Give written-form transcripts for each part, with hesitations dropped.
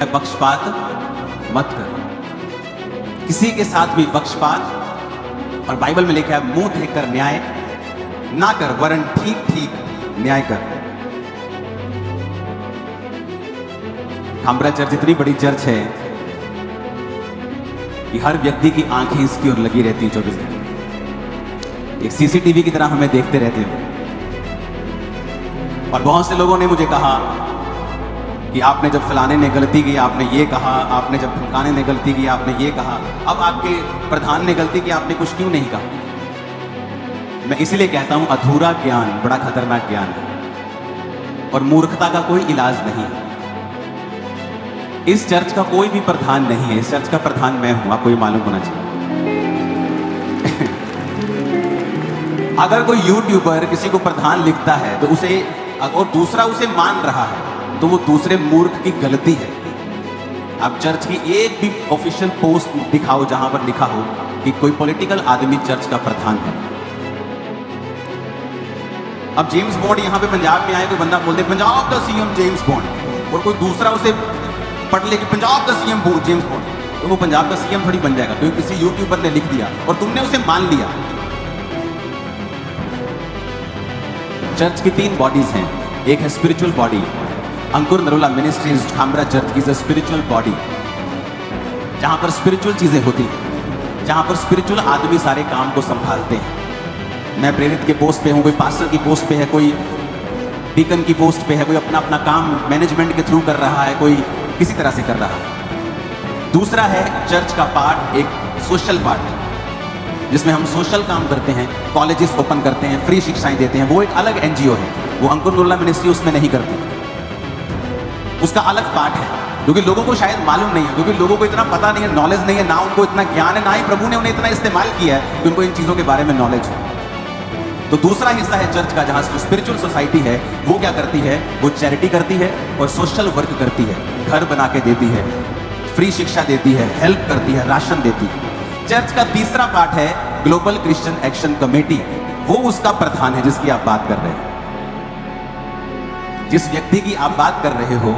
पक्षपात मत कर, किसी के साथ भी पक्षपात। और बाइबल में लिखा है मुंह देखकर न्याय ना कर, वरन ठीक ठीक न्याय कर। खामरा चर्च इतनी बड़ी चर्च है कि हर व्यक्ति की आंखें इसकी ओर लगी रहती हैं 24 घंटे, एक सीसीटीवी की तरह हमें देखते रहते हैं। और बहुत से लोगों ने मुझे कहा कि आपने जब फलाने ने गलती की आपने ये कहा, आपने जब फलाने ने गलती की आपने ये कहा, अब आपके प्रधान ने गलती की आपने कुछ क्यों नहीं कहा। मैं इसलिए कहता हूं अधूरा ज्ञान बड़ा खतरनाक ज्ञान है और मूर्खता का कोई इलाज नहीं है। इस चर्च का कोई भी प्रधान नहीं है, इस चर्च का प्रधान मैं हूं, आपको ये मालूम होना चाहिए। अगर कोई यूट्यूबर किसी को प्रधान लिखता है तो उसे, और दूसरा उसे मान रहा है, तो वो दूसरे मूर्ख की गलती है। आप चर्च की एक भी ऑफिशियल पोस्ट दिखाओ जहां पर लिखा हो कि कोई पॉलिटिकल आदमी चर्च का प्रधान है। अब जेम्स बॉन्ड यहां पे पंजाब में आए, कोई बंदा बोलते पंजाब का सीएम जेम्स बॉन्ड, और कोई दूसरा उसे पढ़ ले कि पंजाब का सीएम जेम्स बॉन्ड, तो वो पंजाब का सीएम थोड़ी बन जाएगा क्योंकि किसी यूट्यूबर ने लिख दिया और तुमने उसे मान लिया। चर्च की 3 बॉडीज हैं। एक है spiritual body, Ankur Narola ministries Khamra church is a spiritual body, जहां पर स्पिरिचुअल चीजें होती हैं, जहां पर स्पिरिचुअल आदमी सारे काम को संभालते हैं। मैं प्रेरित के पोस्ट पे हूं, कोई पास्टर की पोस्ट पे है, कोई डीकन की पोस्ट पे है, कोई अपना अपना काम मैनेजमेंट के थ्रू कर रहा है, कोई किसी तरह से कर रहा है। दूसरा है चर्च का पार्ट, एक सोशल पार्ट, जिसमें हम सोशल काम करते हैं, कॉलेजेस ओपन करते हैं, फ्री शिक्षाएं देते हैं। वो एक अलग एनजीओ है, वो अंकुर नरोला मिनिस्ट्री उसमें नहीं करती, उसका अलग पार्ट है, क्योंकि लोगों को शायद मालूम नहीं है, क्योंकि लोगों को इतना पता नहीं है, नॉलेज नहीं है, ना उनको इतना ज्ञान है, ना ही प्रभु ने उन्हें इतना इस्तेमाल किया है कि उनको इन चीजों के बारे में नॉलेज हो। तो दूसरा हिस्सा है चर्च का, जहां स्पिरिचुअल सोसाइटी है, वो क्या करती है, वो चैरिटी करती है और सोशल वर्क करती है, घर बना के देती है, फ्री शिक्षा देती है, हेल्प करती है, राशन देती है। चर्च का तीसरा पार्ट है ग्लोबल क्रिश्चियन एक्शन कमेटी, वो उसका प्रधान है जिसकी आप बात कर रहे हैं। जिस व्यक्ति की आप बात कर रहे हो,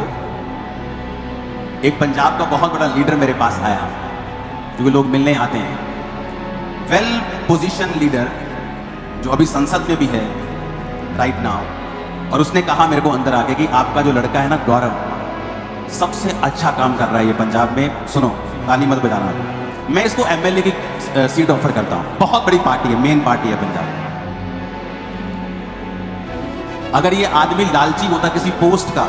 एक पंजाब का बहुत बड़ा लीडर मेरे पास आया, क्योंकि लोग मिलने आते हैं, वेल पोजीशन लीडर जो अभी संसद में भी है राइट नाउ, और उसने कहा मेरे को अंदर आके कि आपका जो लड़का है ना गौरव, सबसे अच्छा काम कर रहा है ये पंजाब में, सुनो ताली मत बजाना, मैं इसको एमएलए की सीट ऑफर करता हूं। बहुत बड़ी पार्टी है, मेन पार्टी है पंजाब। अगर ये आदमी लालची होता किसी पोस्ट का,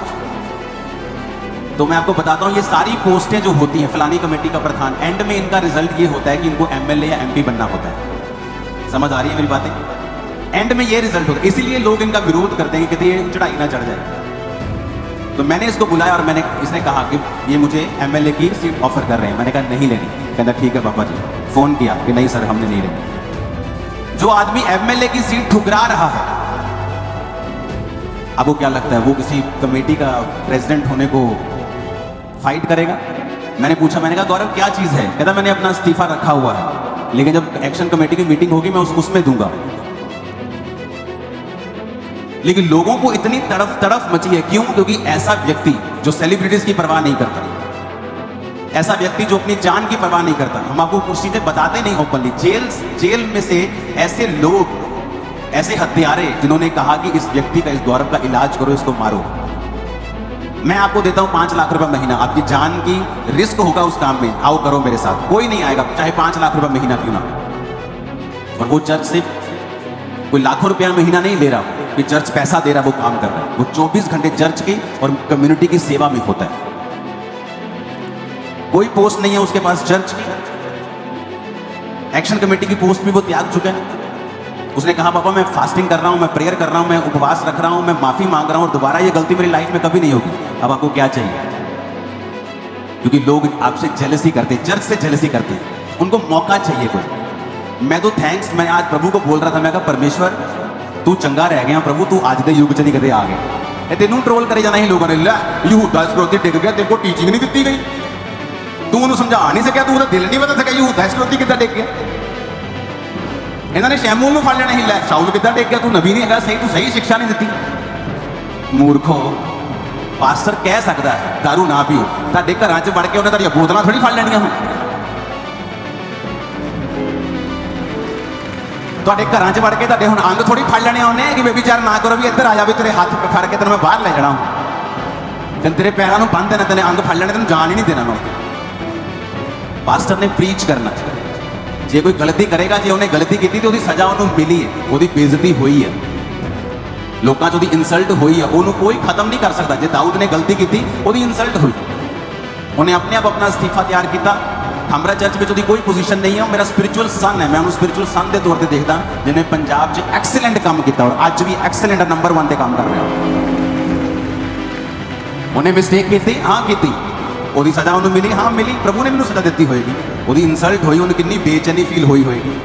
तो मैं आपको बताता हूं ये सारी पोस्टें जो होती हैं फलानी कमेटी का प्रधान, एंड में इनका रिजल्ट ये होता है कि इनको एमएलए या एमपी बनना होता है। समझ आ रही है मेरी बातें? एंड में ये रिजल्ट होता है, इसीलिए लोग इनका विरोध करते हैं कि कहीं ये चढ़ाई ना चढ़ जाए। तो मैंने इसको बुलाया और इसने कहा कि ये मुझे एमएलए की सीट ऑफर कर रहे हैं। मैंने कहा नहीं लेनी। कहता ठीक है पापा जी। फोन किया कि नहीं सर हमने नहीं लेनी। जो आदमी एमएलए की सीट ठुकरा रहा है, आपको क्या लगता है वो किसी कमेटी का प्रेसिडेंट होने को फाइट करेगा? मैंने पूछा, मैंने कहा गौरव क्या चीज है? कहता मैंने अपना इस्तीफा रखा हुआ है, लेकिन जब एक्शन कमेटी की मीटिंग होगी मैं उसमें दूंगा। लेकिन लोगों को इतनी तड़फ मची है, क्यों? क्योंकि ऐसा व्यक्ति जो सेलिब्रिटीज की परवाह नहीं करता, ऐसा व्यक्ति जो अपनी जान की परवाह नहीं करता, हम आपको कुछ चीजें बताते नहीं ओपनली, जेल में से ऐसे लोग, ऐसे हत्यारे जिन्होंने कहा कि इस व्यक्ति का, इस गौरव का इलाज करो, इसको मारो, मैं आपको देता हूं 5 लाख रुपए महीना, आपकी जान की रिस्क होगा उस काम में, आओ करो मेरे साथ। कोई नहीं आएगा, चाहे 5 लाख रुपए महीना क्यों ना। और वो चर्च से कोई लाखों रुपया महीना नहीं ले रहा कि चर्च पैसा दे रहा, वो काम कर रहा है। वो 24 घंटे चर्च की और कम्युनिटी की सेवा में होता है। कोई पोस्ट नहीं है उसके पास चर्च की, एक्शन कमेटी की पोस्ट भी वो त्याग चुका है। उसने कहा पापा मैं फास्टिंग कर रहा हूं, मैं प्रेयर कर रहा हूं, मैं उपवास रख रहा हूं, मैं माफी मांग रहा हूं और दोबारा ये गलती मेरी लाइफ में कभी नहीं होगी। अब आपको क्या चाहिए? क्योंकि लोग आपसे जेलसी करते हैं, चर्च से जेलसी करते हैं, उनको मौका चाहिए कोई। मैं तो थैंक्स, मैं आज प्रभु को बोल रहा था, मैं कहा परमेश्वर तू चंगा रह गया प्रभु, तू आज दे युग च नहीं कदे आ गया। तेनू ट्रोल करे जाना ही लोगों ने, लै यहूदा इस्करियोती टिक गया, तेरे को टीचिंग नहीं दी गई, तू उन्हें समझा नहीं सकिया, तू उहदा दिल नहीं बदल सकिया, यहूदा इस्करियोती किद्दां टिक गया। इन्होंने शैमूल नूं फड़ लेना ही, लै शाऊल किद्दां टिक गया, तू नबी नहीं है, सही तू सही शिक्षा नहीं दी। मूर्खो, ਪਾਸਟਰ ਕਹਿ ਸਕਦਾ ਦਾਰੂ ਨਾ ਪੀਓ, ਤੁਹਾਡੇ ਘਰਾਂ 'ਚ ਵੜ ਕੇ ਉਹਨੇ ਤੁਹਾਡੀਆਂ ਬੋਤਲਾਂ ਥੋੜੀ ਫੜ ਲੈਣੀਆਂ ਹੁਣ। ਤੁਹਾਡੇ ਘਰਾਂ 'ਚ ਵੜ ਕੇ ਤੁਹਾਡੇ ਹੁਣ ਅੰਗ ਥੋੜੀ ਫੜ ਲੈਣੇ ਉਹਨੇ ਕਿ ਬੇਬੀਚਾਰ ਨਾ ਕਰੋ, ਵੀ ਇੱਧਰ ਆ ਜਾ, ਵੀ ਤੇਰੇ ਹੱਥ ਫੜ ਕੇ ਤੈਨੂੰ ਮੈਂ ਬਾਹਰ ਲੈ ਜਾਣਾ, ਤੈਨੂੰ ਤੇਰੇ ਪੈਰਾਂ ਨੂੰ ਬੰਨ੍ਹ ਦੇਣਾ, ਤੈਨੂੰ ਅੰਗ ਫੜ ਲੈਣੇ, ਤੈਨੂੰ ਜਾਣ ਹੀ ਨਹੀਂ ਦੇਣਾ। ਪਾਸਟਰ ਨੇ ਪ੍ਰੀਚ ਕਰਨਾ। ਜੇ ਕੋਈ ਗਲਤੀ ਕਰੇਗਾ, ਜੇ ਉਹਨੇ ਗਲਤੀ ਕੀਤੀ ਤੇ ਉਹਦੀ ਸਜ਼ਾ ਉਹਨੂੰ ਮਿਲੀ ਹੈ, ਉਹਦੀ ਬੇਇੱਜ਼ਤੀ ਹੋਈ ਹੈ, ਲੋਕਾਂ 'ਚ ਉਹਦੀ ਇਨਸਲਟ ਹੋਈ ਹੈ, ਉਹਨੂੰ ਕੋਈ ਖਤਮ ਨਹੀਂ ਕਰ ਸਕਦਾ। ਜੇ ਦਾਊਦ ਨੇ ਗਲਤੀ ਕੀਤੀ, ਉਹਦੀ ਇਨਸਲਟ ਹੋਈ, ਉਹਨੇ ਆਪਣੇ ਆਪ ਆਪਣਾ ਅਸਤੀਫਾ ਤਿਆਰ ਕੀਤਾ। ਖਾਮਰਾ ਚਰਚ ਵਿੱਚ ਉਹਦੀ ਕੋਈ ਪੋਜੀਸ਼ਨ ਨਹੀਂ ਹੈ, ਉਹ ਮੇਰਾ ਸਪਿਰਿਚੁਅਲ ਸਨ ਹੈ, ਮੈਂ ਉਹਨੂੰ ਸਪਿਰਿਚੁਅਲ ਸਨ ਦੇ ਤੌਰ ਤੇ ਦੇਖਦਾ, ਜਿਹਨੇ ਪੰਜਾਬ 'ਚ ਐਕਸਲੈਂਟ ਕੰਮ ਕੀਤਾ ਔਰ ਅੱਜ ਵੀ ਐਕਸਲੈਂਟ ਨੰਬਰ 1 ਤੇ ਕੰਮ ਕਰ ਰਿਹਾ। ਉਹਨੇ ਮਿਸਟੇਕ ਕੀਤੀ, ਹਾਂ ਕੀਤੀ, ਉਹਦੀ ਸਜ਼ਾ ਉਹਨੂੰ ਮਿਲੀ, ਹਾਂ ਮਿਲੀ, ਪ੍ਰਭੂ ਨੇ ਮੈਨੂੰ ਸਜ਼ਾ ਦਿੱਤੀ ਹੋਏਗੀ। ਉਹਦੀ ਇਨਸਲਟ ਹੋਈ, ਉਹਨੂੰ ਕਿੰਨੀ ਬੇਚੈਨੀ ਫੀਲ ਹੋਈ ਹੋਏਗੀ,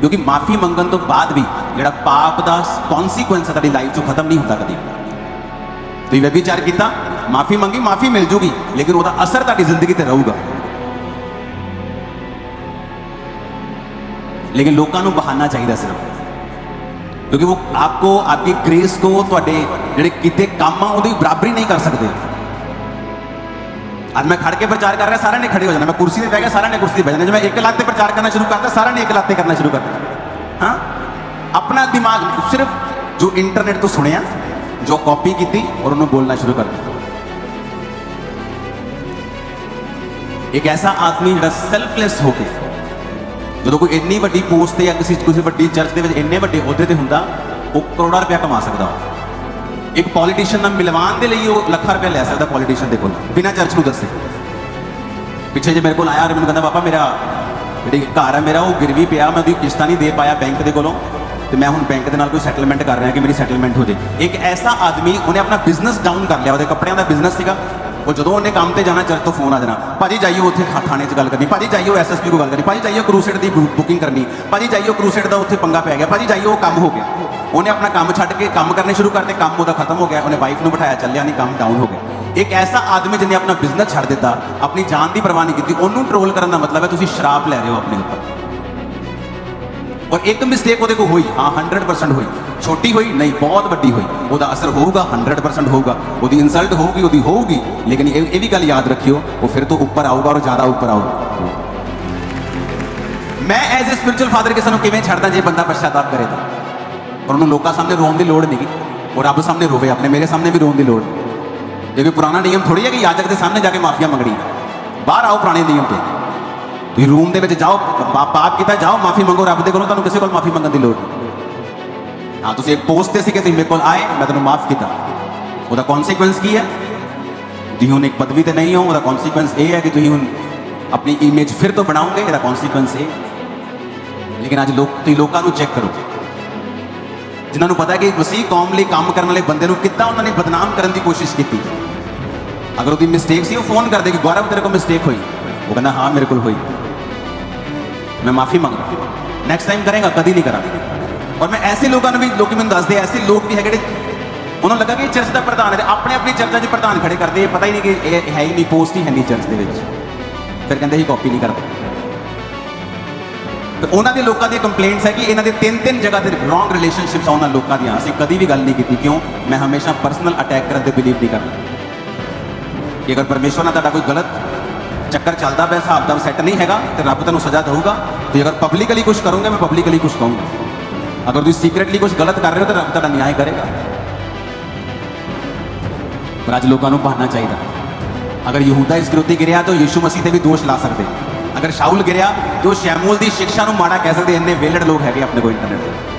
ਕਿਉਂਕਿ ਮਾਫੀ ਮੰਗਣ ਤੋਂ ਬਾਅਦ ਵੀ ਜਿਹੜਾ ਪਾਪ ਦਾ ਕੌਨਸੀਕੁਐਂਸ ਤੁਹਾਡੀ ਲਾਈਫ 'ਚੋਂ ਖਤਮ ਨਹੀਂ ਹੁੰਦਾ ਕਦੀ। ਤੁਸੀਂ ਵਿਚਾਰ ਕੀਤਾ, ਮਾਫੀ ਮੰਗੀ, ਮਾਫੀ ਮਿਲ ਜੂਗੀ, ਲੇਕਿਨ ਉਹਦਾ ਅਸਰ ਤੁਹਾਡੀ ਜ਼ਿੰਦਗੀ ਤੇ ਰਹੂਗਾ। लेकिन लोगों को बहाना चाहिए सिर्फ, क्योंकि वो आपको आपकी ग्रेस को थोड़े ਜਿਹੜੇ ਕੀਤੇ ਕੰਮ ਆ ਉਹਦੀ ਬਰਾਬਰੀ ਨਹੀਂ ਕਰ ਸਕਦੇ। ਅੱਜ ਮੈਂ ਖੜ ਕੇ ਪ੍ਰਚਾਰ ਕਰ ਰਿਹਾ, ਸਾਰਿਆਂ ਨੇ ਖੜੇ ਹੋ ਜਾਣਾ, ਮੈਂ ਕੁਰਸੀ ਤੇ ਬਹਿ ਗਿਆ, ਸਾਰਿਆਂ ਨੇ ਕੁਰਸੀ ਤੇ ਬਹਿ ਜਾਣਾ। ਜੇ ਮੈਂ ਇੱਕ ਲੱਤ ਤੇ ਪ੍ਰਚਾਰ ਕਰਨਾ ਸ਼ੁਰੂ ਕਰਤਾ, ਸਾਰਿਆਂ ਨੇ ਇੱਕ ਲੱਤ ਤੇ ਕਰਨਾ ਸ਼ੁਰੂ ਕਰ ਦਿੱਤਾ। ਹਾਂ, ਆਪਣਾ ਦਿਮਾਗ ਸਿਰਫ ਜੋ ਇੰਟਰਨੈਟ ਤੋਂ ਸੁਣਿਆ, ਜੋ ਕਾਪੀ ਕੀਤੀ और ਉਹਨੂੰ ਬੋਲਣਾ ਸ਼ੁਰੂ ਕਰ ਦਿੱਤਾ। एक ऐसा आदमी ਜਿਹੜਾ ਸੈਲਫਲੈਸ ਹੋ ਕੇ ਜਦੋਂ ਕੋਈ ਇੰਨੀ ਵੱਡੀ ਪੋਸਟ ਤੇ ਜਾਂ ਕਿਸੇ ਵੱਡੀ ਚਰਚ ਦੇ ਵਿੱਚ ਇੰਨੇ ਵੱਡੇ ਅਹੁਦੇ ਤੇ ਹੁੰਦਾ, ਉਹ ਕਰੋੜਾਂ ਰੁਪਇਆ ਕਮਾ ਸਕਦਾ। ਇੱਕ ਪੋਲੀਟੀਸ਼ੀਅਨ ਨਾਲ ਮਿਲਵਾਉਣ ਦੇ ਲਈ ਉਹ ਲੱਖਾਂ ਰੁਪਇਆ ਲੈ ਸਕਦਾ ਪੋਲੀਟੀਸ਼ੀਅਨ ਦੇ ਕੋਲ, ਬਿਨਾਂ ਚਰਚ ਨੂੰ ਦੱਸੇ। ਪਿੱਛੇ ਜੇ ਮੇਰੇ ਕੋਲ ਆਇਆ ਔਰ ਮੈਨੂੰ ਕਹਿੰਦਾ ਪਾਪਾ ਮੇਰਾ ਜਿਹੜੀ ਘਰ ਹੈ ਮੇਰਾ ਉਹ ਗਿਰਵੀ ਪਿਆ, ਮੈਂ ਉਹਦੀ ਕਿਸ਼ਤਾਂ ਨਹੀਂ ਦੇ ਪਾਇਆ ਬੈਂਕ ਦੇ ਕੋਲੋਂ, ਤੇ ਮੈਂ ਹੁਣ ਬੈਂਕ ਦੇ ਨਾਲ ਕੋਈ ਸੈਟਲਮੈਂਟ ਕਰ ਰਿਹਾ ਕਿ ਮੇਰੀ ਸੈਟਲਮੈਂਟ ਹੋ ਜੇ। ਇੱਕ ਐਸਾ ਆਦਮੀ, ਉਹਨੇ ਆਪਣਾ ਬਿਜ਼ਨਸ ਡਾਊਨ ਕਰ ਲਿਆ, ਉਹਦੇ ਕੱਪੜਿਆਂ ਦਾ ਬਿਜ਼ਨਸ ਸੀਗਾ, ਉਹ ਜਦੋਂ ਉਹਨੇ ਕੰਮ ਤੇ ਜਾਣਾ ਚਰਚ ਤੋਂ ਫੋਨ ਆ ਜਾਣਾ, ਭਾਜੀ ਜਾਈਓ ਉੱਥੇ ਥਾਣੇ 'ਚ ਗੱਲ ਕਰਨੀ, ਭਾਜੀ ਜਾਈਓ ਐਸਐਸਪੀ ਕੋਲ ਗੱਲ ਕਰਨੀ, ਭਾਜੀ ਜਾਈਓ ਕਰੂਸੇਡ ਦੀ ਬੁਕਿੰਗ ਕਰਨੀ, ਭਾਜੀ ਜਾਈਓ ਕਰੂਸੇਡ ਦਾ ਉੱਥੇ ਪੰਗਾ ਪੈ ਗਿਆ, ਭਾਜੀ ਜਾਈਓ ਉਹ ਕੰਮ ਹੋ ਗਿਆ। ਉਹਨੇ ਆਪਣਾ ਕੰਮ ਛੱਡ ਕੇ ਕੰਮ ਕਰਨੇ ਸ਼ੁਰੂ ਕਰਤੇ, ਕੰਮ ਉਹਦਾ ਖਤਮ ਹੋ ਗਿਆ, ਉਹਨੇ ਵਾਈਫ ਨੂੰ ਬਿਠਾਇਆ, ਚੱਲਿਆ ਨਹੀਂ, ਕੰਮ ਡਾਊਨ ਹੋ ਗਿਆ। ਇੱਕ ਐਸਾ ਆਦਮੀ ਜਿਹਨੇ ਆਪਣਾ ਬਿਜ਼ਨਸ ਛੱਡ ਦਿੱਤਾ, ਆਪਣੀ ਜਾਨ ਦੀ ਪਰਵਾਹ ਨਹੀਂ ਕੀਤੀ, ਉਹਨੂੰ ਟਰੋਲ ਕਰਨ ਦਾ ਮਤਲਬ ਹੈ ਤੁਸੀਂ ਸ਼ਰਾਪ ਲੈ ਰਹੇ ਹੋ ਆਪਣੇ ਉੱਪਰ। ਔਰ ਇੱਕ ਮਿਸਟੇਕ ਉਹਦੇ ਕੋਲ ਹੋਈ, ਹਾਂ 100% ਹੋਈ, ਛੋਟੀ ਹੋਈ ਨਹੀਂ, ਬਹੁਤ ਵੱਡੀ ਹੋਈ, ਉਹਦਾ ਅਸਰ ਹੋਊਗਾ, 100% ਹੋਊਗਾ, ਉਹਦੀ ਇਨਸਲਟ ਹੋਊਗੀ, ਹੋਊਗੀ, ਲੇਕਿਨ ਇਹ ਵੀ ਗੱਲ ਯਾਦ ਰੱਖਿਓ, ਉਹ ਫਿਰ ਤੋਂ ਉੱਪਰ ਆਊਗਾ ਔਰ ਜ਼ਿਆਦਾ ਉੱਪਰ ਆਊਗਾ। ਮੈਂ ਐਜ਼ ਅ ਸਪਿਰਿਚੁਅਲ ਫਾਦਰ ਕਿਸੇ ਨੂੰ ਕਿਵੇਂ ਛੱਡਦਾ ਜੇ ਬੰਦਾ ਪਛਤਾਵਾ ਕਰੇ ਤਾਂ, ਔਰ ਉਹਨੂੰ ਲੋਕਾਂ ਸਾਹਮਣੇ ਰੋਣ ਦੀ ਲੋੜ ਨਹੀਂ, ਉਹ ਰੱਬ ਸਾਹਮਣੇ ਰੋਵੇ, ਆਪਣੇ ਮੇਰੇ ਸਾਹਮਣੇ ਵੀ ਰੋਣ ਦੀ ਲੋੜ। ਇਹ ਕੋਈ ਪੁਰਾਣਾ ਨਿਯਮ ਥੋੜੀ ਹੈ ਕਿ ਯਾਜਕ ਦੇ ਸਾਹਮਣੇ ਜਾ ਕੇ ਮਾਫੀਆ ਮੰਗਣੀ, ਬਾਹਰ ਆਓ ਪੁਰਾਣੇ ਨਿਯਮ ਤੇ, ਤੁਸੀਂ ਰੂਮ ਦੇ ਵਿੱਚ ਜਾਓ, ਪਾਪ ਕੀਤਾ ਜਾਓ, ਮਾਫੀ ਮੰਗੋ ਰੱਬ ਦੇ ਕੋਲੋਂ, ਤੁਹਾਨੂੰ ਕਿਸੇ ਕੋਲ ਮਾਫੀ ਮੰਗਣ ਦੀ ਲੋੜ ਨਹੀਂ। ਹਾਂ, ਤੁਸੀਂ ਇੱਕ ਪੋਸਟ ਤੇ ਸੀ ਕਿ ਤੁਸੀਂ ਮੇਰੇ ਕੋਲ ਆਏ, ਮੈਂ ਤੁਹਾਨੂੰ ਮਾਫ ਕੀਤਾ, ਉਹਦਾ ਕੌਨਸੀਕੁਐਂਸ ਕੀ ਹੈ? ਤੁਸੀਂ ਹੁਣ ਇੱਕ ਪਦਵੀ ਤੇ ਨਹੀਂ ਹੋ, ਉਹਦਾ ਕੌਨਸੀਕੁਐਂਸ ਇਹ ਹੈ ਕਿ ਤੁਸੀਂ ਹੁਣ ਆਪਣੀ ਇਮੇਜ ਫਿਰ ਤੋਂ ਬਣਾਓਗੇ, ਇਹਦਾ ਕੌਨਸੀਕੁਐਂਸ ਇਹ। ਲੇਕਿਨ ਅੱਜ ਤੁਸੀਂ ਲੋਕਾਂ ਨੂੰ ਚੈੱਕ ਕਰੋ, ਜਿਨ੍ਹਾਂ ਨੂੰ ਪਤਾ ਹੈ ਕਿ ਮਸੀਹ ਕੌਮ ਲਈ ਕੰਮ ਕਰਨ ਵਾਲੇ ਬੰਦੇ ਨੂੰ ਕਿੱਦਾਂ ਉਹਨਾਂ ਨੇ ਬਦਨਾਮ ਕਰਨ ਦੀ ਕੋਸ਼ਿਸ਼ ਕੀਤੀ। ਅਗਰ ਉਹਦੀ ਮਿਸਟੇਕ ਸੀ, ਉਹ ਫੋਨ ਕਰਦੇ ਕਿ ਗੌਰਵ ਤੇਰੇ ਕੋਲ ਮਿਸਟੇਕ ਹੋਈ, ਉਹ ਕਹਿੰਦਾ ਹਾਂ ਮੇਰੇ ਕੋਲ ਹੋਈ, मैं माफी मांग रहा हूं, नेक्स्ट टाइम करेगा, कभी नहीं करा। और मैं ऐसे लोगों ने भी, लोग मैंने दसते ऐसे लोग भी है कि उन्होंने लगा कि चर्च का प्रधान है, अपने अपनी चर्चा च प्रधान खड़े करते, पता ही नहीं कि है ही नहीं, पोस्ट ही है नहीं चर्च के विच, फिर कहते ही कॉपी नहीं करते। तो उन्होंने लोगों की कंप्लेंट्स है कि इन्होंने 3-3 जगह से रॉन्ग रिलेशनशिप्स उन्होंने लोगों दी, असीं कभी भी गल नहीं की। क्यों? मैं हमेशा पर्सनल अटैक करने से बिलीव नहीं करता कि अगर परमेश्वर ने तुहाडा कोई गलत ਚੱਕਰ ਚੱਲਦਾ ਪਿਆ, ਹਿਸਾਬ ਕਿਤਾਬ ਸੈੱਟ ਨਹੀਂ ਹੈਗਾ, ਤੇ ਰੱਬ ਤੁਹਾਨੂੰ ਸਜ਼ਾ ਦੇਊਗਾ। ਤੇ ਅਗਰ ਪਬਲਿਕਲੀ ਕੁਝ ਕਰੋਗੇ, ਮੈਂ ਪਬਲਿਕਲੀ ਕੁਝ ਕਹੂੰਗਾ। ਅਗਰ ਤੁਸੀਂ ਸੀਕ੍ਰੇਟਲੀ ਕੁਝ ਗਲਤ ਕਰ ਰਹੇ ਹੋ ਤਾਂ ਰੱਬ ਤੁਹਾਡਾ ਨਿਆਂ ਕਰੇਗਾ। ਪਰ ਅੱਜ ਲੋਕਾਂ ਨੂੰ ਬਹਾਨਾ ਚਾਹੀਦਾ। ਅਗਰ ਯਹੂਦਾ ਇਸਕਰੀਓਤੀ ਗਿਰਿਆ ਤਾਂ ਯਿਸੂ ਮਸੀਹ ਤੇ ਵੀ ਦੋਸ਼ ਲਾ ਸਕਦੇ, ਅਗਰ ਸ਼ਾਉਲ ਗਿਰਿਆ ਤਾਂ ਸ਼ੈਮੂਲ ਦੀ ਸਿੱਖਿਆ ਨੂੰ ਮਾੜਾ ਕਹਿ ਸਕਦੇ। ਇੰਨੇ ਵੇਲੜ ਲੋਕ ਹੈਗੇ ਆਪਣੇ ਕੋਲ ਇੰਟਰਨੈਟ ਤੇ।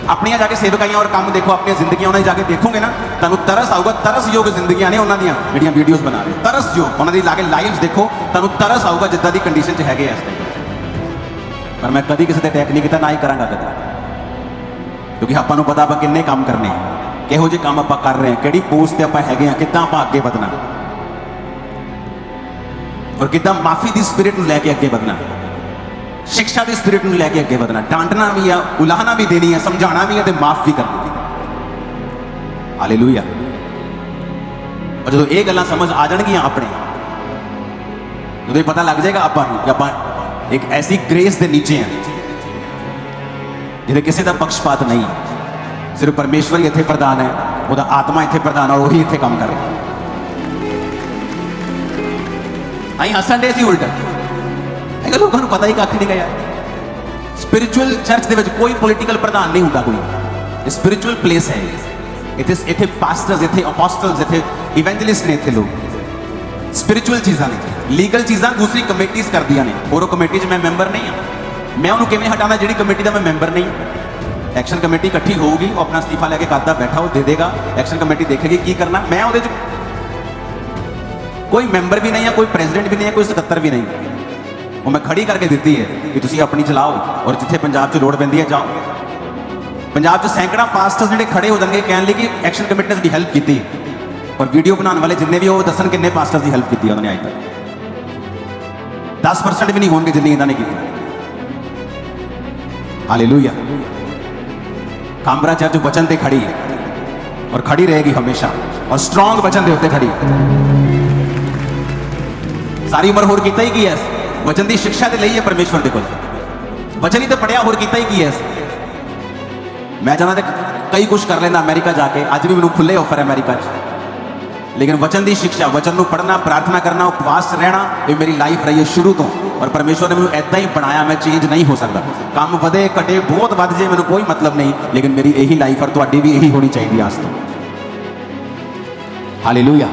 ਆਪਣੀਆਂ ਜਾ ਕੇ ਸੇਵਕਾਈਆਂ ਔਰ ਕੰਮ ਦੇਖੋ, ਆਪਣੀਆਂ ਜ਼ਿੰਦਗੀਆਂ ਉਹਨਾਂ ਦੀ ਜਾ ਕੇ ਦੇਖੋਗੇ ਨਾ, ਤੁਹਾਨੂੰ ਤਰਸ ਆਊਗਾ। ਤਰਸਯੋਗ ਜ਼ਿੰਦਗੀਆਂ ਨੇ ਉਹਨਾਂ ਦੀਆਂ ਜਿਹੜੀਆਂ ਵੀਡੀਓਜ਼ ਬਣਾ ਰਹੇ, ਤਰਸਯੋਗ ਉਹਨਾਂ ਦੀ ਲਾ ਕੇ ਲਾਈਵਸ ਦੇਖੋ, ਤੁਹਾਨੂੰ ਤਰਸ ਆਊਗਾ ਜਿੱਦਾਂ ਦੀ ਕੰਡੀਸ਼ਨ 'ਚ ਹੈਗੇ ਇਸ ਟਾਈਮ। ਪਰ ਮੈਂ ਕਦੀ ਕਿਸੇ ਤੇ ਅਟੈਕ ਨਹੀਂ ਕੀਤਾ, ਨਾ ਹੀ ਕਰਾਂਗਾ ਕਦੇ, ਕਿਉਂਕਿ ਆਪਾਂ ਨੂੰ ਪਤਾ ਆਪਾਂ ਕਿੰਨੇ ਕੰਮ ਕਰਨੇ, ਕਿਹੋ ਜਿਹੇ ਕੰਮ ਆਪਾਂ ਕਰ ਰਹੇ ਹਾਂ, ਕਿਹੜੀ ਪੋਸਟ ਤੇ ਆਪਾਂ ਹੈਗੇ ਹਾਂ, ਕਿੱਦਾਂ ਆਪਾਂ ਅੱਗੇ ਵਧਣਾ ਔਰ ਕਿੱਦਾਂ ਮਾਫੀ ਦੀ ਸਪਿਰਿਟ ਨੂੰ ਲੈ ਕੇ ਅੱਗੇ ਵਧਣਾ, शिक्षा की स्पिरिट में लैके अगे बढ़ना, डांटना भी है, उलाहना भी देनी है, समझाना भी है, तो माफ भी करना। हालेलुया। और जो ये गल्लां समझ आ जाएगियां अपने, जो पता लग जाएगा आपां नूं कि आपां एक ऐसी ग्रेस के नीचे हैं जिहदे किसी का पक्षपात नहीं, सिर्फ परमेश्वर ही इत्थे प्रधान है, उसका आत्मा इत्थे प्रधान और वही इत्थे काम कर रहा। ਅਸੀਂ ਹੱਸਣ ਦੇ ਸੀ ਉਲਟਾ ਹੈਗਾ ਲੋਕਾਂ ਨੂੰ ਪਤਾ ਹੀ ਕੱਖ ਨਹੀਂ ਗਿਆ ਸਪਿਰਿਚੁਅਲ ਚਰਚ ਦੇ ਵਿੱਚ ਕੋਈ ਪੋਲੀਟੀਕਲ ਪ੍ਰਧਾਨ ਨਹੀਂ ਹੁੰਦਾ ਕੋਈ ਸਪਿਰਿਚੁਅਲ ਪਲੇਸ ਹੈ ਇੱਥੇ ਪਾਸਟਰਸ ਇੱਥੇ ਅਪੋਸਟਲਸ ਇੱਥੇ ਇਵੈਂਜਲਿਸਟ ਨੇ ਇੱਥੇ ਲੋਕ ਸਪਿਰਿਚੁਅਲ ਚੀਜ਼ਾਂ ਨੇ ਲੀਗਲ ਚੀਜ਼ਾਂ ਦੂਸਰੀ ਕਮੇਟੀਆਂ ਕਰਦੀਆਂ ਨੇ ਔਰ ਉਹ ਕਮੇਟੀ 'ਚ ਮੈਂ ਮੈਂਬਰ ਨਹੀਂ ਹਾਂ ਮੈਂ ਉਹਨੂੰ ਕਿਵੇਂ ਹਟਾਉਣਾ ਜਿਹੜੀ ਕਮੇਟੀ ਦਾ ਮੈਂ ਮੈਂਬਰ ਨਹੀਂ ਐਕਸ਼ਨ ਕਮੇਟੀ ਇਕੱਠੀ ਹੋਊਗੀ ਉਹ ਆਪਣਾ ਅਸਤੀਫਾ ਲੈ ਕੇ ਕਰਦਾ ਬੈਠਾ ਉਹ ਦੇ ਦੇਗਾ ਐਕਸ਼ਨ ਕਮੇਟੀ ਦੇਖੇਗੀ ਕੀ ਕਰਨਾ ਮੈਂ ਉਹਦੇ 'ਚ ਕੋਈ ਮੈਂਬਰ ਵੀ ਨਹੀਂ ਹੈ ਕੋਈ ਪ੍ਰੈਜ਼ੀਡੈਂਟ ਵੀ ਨਹੀਂ ਹੈ ਕੋਈ ਸਕੱਤਰ ਵੀ ਨਹੀਂ ਉਹ ਮੈਂ ਖੜੀ ਕਰਕੇ ਦਿੱਤੀ ਹੈ ਕਿ ਤੁਸੀਂ ਆਪਣੀ ਚਲਾਓ ਔਰ ਜਿੱਥੇ ਪੰਜਾਬ 'ਚ ਲੋੜ ਪੈਂਦੀ ਹੈ ਜਾਓ ਪੰਜਾਬ 'ਚ ਸੈਂਕੜਾ ਪਾਸਟਰਸ ਜਿਹੜੇ ਖੜੇ ਹੋ ਜਾਣਗੇ ਕਹਿਣ ਲਈ ਕਿ ਐਕਸ਼ਨ ਕਮੇਟੀ ਨੇ ਸਾਡੀ ਹੈਲਪ ਕੀਤੀ ਔਰ ਵੀਡੀਓ ਬਣਾਉਣ ਵਾਲੇ ਜਿੰਨੇ ਵੀ ਉਹ ਦੱਸਣ ਕਿੰਨੇ ਪਾਸਟਰਸ ਦੀ ਹੈਲਪ ਕੀਤੀ ਉਹਨਾਂ ਨੇ ਅੱਜ ਤੱਕ 10% ਵੀ ਨਹੀਂ ਹੋਣਗੇ ਜਿੰਨੀ ਇਹਨਾਂ ਨੇ ਕੀਤੀ ਹਾਲੇਲੂਇਆ ਕਾਮਰਾ ਚਰਚ ਵਚਨ ਤੇ ਖੜੀ ਹੈ ਔਰ ਖੜੀ ਰਹੇਗੀ ਹਮੇਸ਼ਾ ਔਰ ਸਟਰੋਂਗ ਵਚਨ ਦੇ ਉੱਤੇ ਖੜੀ ਸਾਰੀ ਉਮਰ ਹੋਰ ਕੀਤਾ ਹੀ ਕੀ ਹੈ ਵਚਨ ਦੀ ਸਿੱਖਿਆ ਤੇ ਲਈ ਹੈ ਪਰਮੇਸ਼ਵਰ ਦੇ ਕੋਲ ਵਚਨ ਹੀ ਤਾਂ ਪੜਿਆ ਹੋਰ ਕੀਤਾ ਹੀ ਕੀ ਹੈ ਮੈਂ ਜਾਣਾ ਤੇ ਕਈ ਕੁਝ ਕਰ ਲੈਂਦਾ ਅਮਰੀਕਾ ਜਾ ਕੇ ਅੱਜ ਵੀ ਮੈਨੂੰ ਖੁੱਲੇ ਆਫਰ ਹੈ ਅਮਰੀਕਾ 'ਚ ਲੇਕਿਨ ਵਚਨ ਦੀ ਸਿੱਖਿਆ ਵਚਨ ਨੂੰ ਪੜ੍ਹਨਾ ਪ੍ਰਾਰਥਨਾ ਕਰਨਾ ਉਪਵਾਸ ਰਹਿਣਾ ਇਹ ਮੇਰੀ ਲਾਈਫ ਰਹੀ ਹੈ ਸ਼ੁਰੂ ਤੋਂ ਔਰ ਪਰਮੇਸ਼ਵਰ ਨੇ ਮੈਨੂੰ ਐਦਾਂ ਹੀ ਬਣਾਇਆ ਮੈਂ ਚੇਂਜ ਨਹੀਂ ਹੋ ਸਕਦਾ ਕੰਮ ਵਧੇ ਘਟੇ ਬਹੁਤ ਵੱਧ ਜੇ ਮੈਨੂੰ ਕੋਈ ਮਤਲਬ ਨਹੀਂ ਲੇਕਿਨ ਮੇਰੀ ਇਹੀ ਲਾਈਫ ਔਰ ਤੁਹਾਡੀ ਵੀ ਇਹੀ ਹੋਣੀ ਚਾਹੀਦੀ ਆਸ ਤੋਂ hallelujah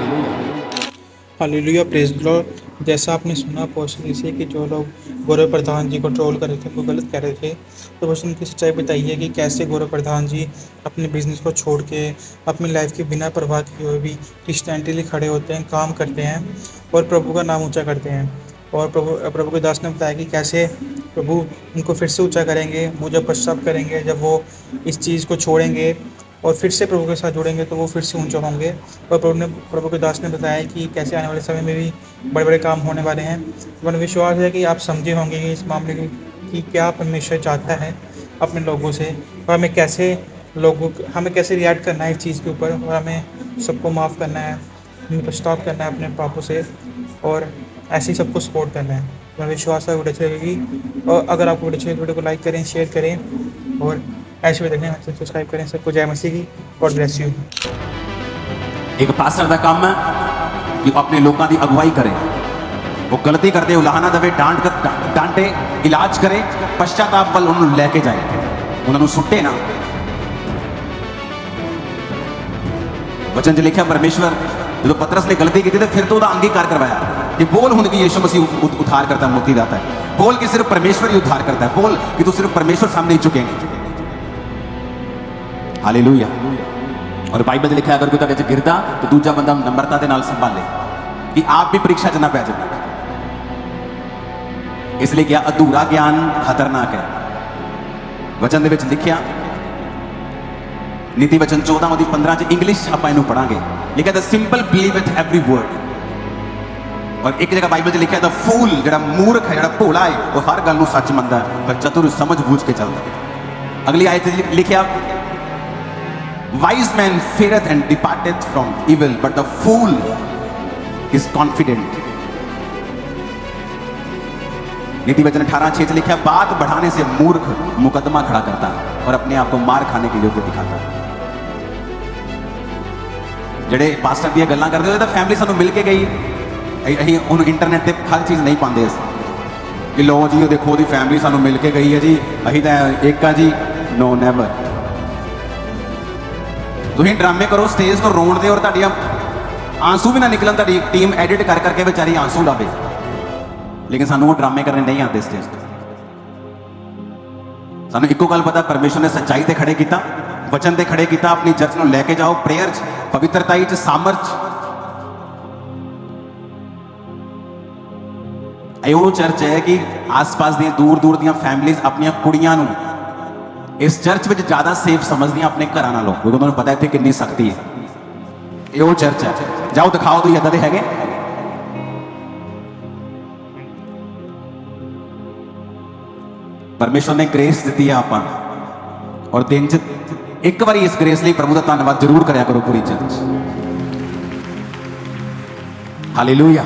hallelujah praise the Lord. जैसा आपने सुना पोस्टर से कि जो लोग गौरव प्रधान जी को ट्रोल कर रहे थे वो गलत कह रहे थे तो बस उनकी सच्चाई बताइए कि कैसे गौरव प्रधान जी अपने बिजनेस को छोड़ के अपनी लाइफ की बिना परवाह किए हुए भी क्रिश्चियनिटी खड़े होते हैं काम करते हैं और प्रभु का नाम ऊंचा करते हैं और प्रभु के दास ने बताया कि कैसे प्रभु उनको फिर से ऊंचा करेंगे वो जब पश्चाताप करेंगे जब वो इस चीज़ को छोड़ेंगे और फिर से प्रभु के साथ जुड़ेंगे तो वो फिर से ऊंचा होंगे। और प्रभु के दास ने बताया कि कैसे आने वाले समय में भी बड़े बड़े काम होने वाले हैं। मैंने विश्वास है कि आप समझे होंगे कि इस मामले की क्या परमेश्वर चाहता है अपने लोगों से और हमें कैसे रिएक्ट करना है इस चीज़ के ऊपर और हमें सबको माफ़ करना है हमें पश्चाताप करना है अपने पापों से और ऐसे ही सबको सपोर्ट करना है। मैं विश्वास है वीडियो अच्छी लगेगी और अगर आपको वीडियो अच्छी लगी वीडियो को लाइक करें शेयर करें और ऐसे भी देखने में सब्सक्राइब करें। सबको जय मसीह की गॉड ब्लेस यू। एक पास्टर का काम है कि अपने लोगों की अगुवाई करे वो गलती करते उलाहना दवे डांटे इलाज करे पश्चाताप वाल उन्होंने लैके जाए उन्होंने सुटे ना वचन च लिखा परमेश्वर जो पतरस ने गलती की तो फिर तो अंगीकार करवाया कि बोल हुन कि यीशु मसीह उद्धार करता है मुक्ति दाता है बोल कि सिर्फ परमेश्वर ही उद्धार करता है बोल कि तू सिर्फ परमेश्वर सामने ही झुकेंगे। हालेलुया। और बाइबल में लिखा है अगर कोई तुहाडे च गिरदा तो दूजा बंदा नम्रता के नाल संभाले कि आप भी परीक्षा च ना पै जाए इसलिए क्या अधूरा ज्ञान खतरनाक है। वचन दे विच लिखिया नीति वचन 14:15 च इंग्लिश आपां इहनूं पढ़ांगे लिखा the simple believe with every word और एक जगह बाइबल च लिखा द फूल जिहड़ा मूर्ख है जिहड़ा भोला है वो हर गल नूं सच मनदा है पर चतुर समझ बूझ के चलदा है। अगली आयत च लिखिया wise man feareth and departeth from evil but the fool is confident। नीति वचन 18:6 च लिखा बात बढ़ाने से मूर्ख मुकदमा खड़ा करता है और अपने आप को मार खाने के योग्य दिखाता है। ਜਿਹੜੇ ਪਾਸਟਰ ਦੀਆਂ ਗੱਲਾਂ ਕਰਦੇ ਹੋ ਤਾਂ ਫੈਮਿਲੀ ਸਾਨੂੰ ਮਿਲ ਕੇ ਗਈ ਅਸੀਂ ਉਹਨੂੰ ਇੰਟਰਨੈਟ ਤੇ ਹਰ ਚੀਜ਼ ਨਹੀਂ ਪਾਉਂਦੇ ਕਿ ਲੋ ਜੀ ਉਹ ਦੇਖੋ ਉਹਦੀ ਫੈਮਿਲੀ ਸਾਨੂੰ ਮਿਲ ਕੇ ਗਈ ਹੈ ਜੀ ਅਸੀਂ ਤਾਂ ਇੱਕ ਆ ਜੀ ਨੋ ਨੈਵਰ। ਤੁਸੀਂ ਡਰਾਮੇ ਕਰੋ ਸਟੇਜ ਤੋਂ ਰੋਣ ਦੇ ਔਰ ਤੁਹਾਡੀਆਂ ਆਂਸੂ ਵੀ ਨਾ ਨਿਕਲਣ ਤੁਹਾਡੀ ਟੀਮ ਐਡਿਟ ਕਰ ਕਰਕੇ ਵਿਚਾਰੀ ਆਂਸੂ ਲਾਵੇ ਲੇਕਿਨ ਸਾਨੂੰ ਉਹ ਡਰਾਮੇ ਕਰਨੇ ਨਹੀਂ ਆਉਂਦੇ ਸਟੇਜ ਤੇ। ਸਾਨੂੰ ਇੱਕੋ ਗੱਲ ਪਤਾ ਪਰਮੇਸ਼ਰ ਨੇ ਸੱਚਾਈ ਤੇ ਖੜੇ ਕੀਤਾ वचन ते खड़े किया अपनी चर्च में लैके जाओ प्रेयर पवित्रता सामर्थ वो चर्च है कि आस पास दी दूर दूर दी फैमिलीज अपन कुड़ियां इस चर्च में ज़्यादा सेफ समझदियां अपने घर नालों क्योंकि उन्होंने पता इतने कितनी सख्ती है। ये वो चर्च है जाओ दिखाओ तुम इदा दे है परमेश्वर ने ग्रेस दी है आप और दिन च एक बार इस ग्रेस लिए प्रभु का धन्यवाद जरूर करया करो पूरी चर्च। हालेलुया।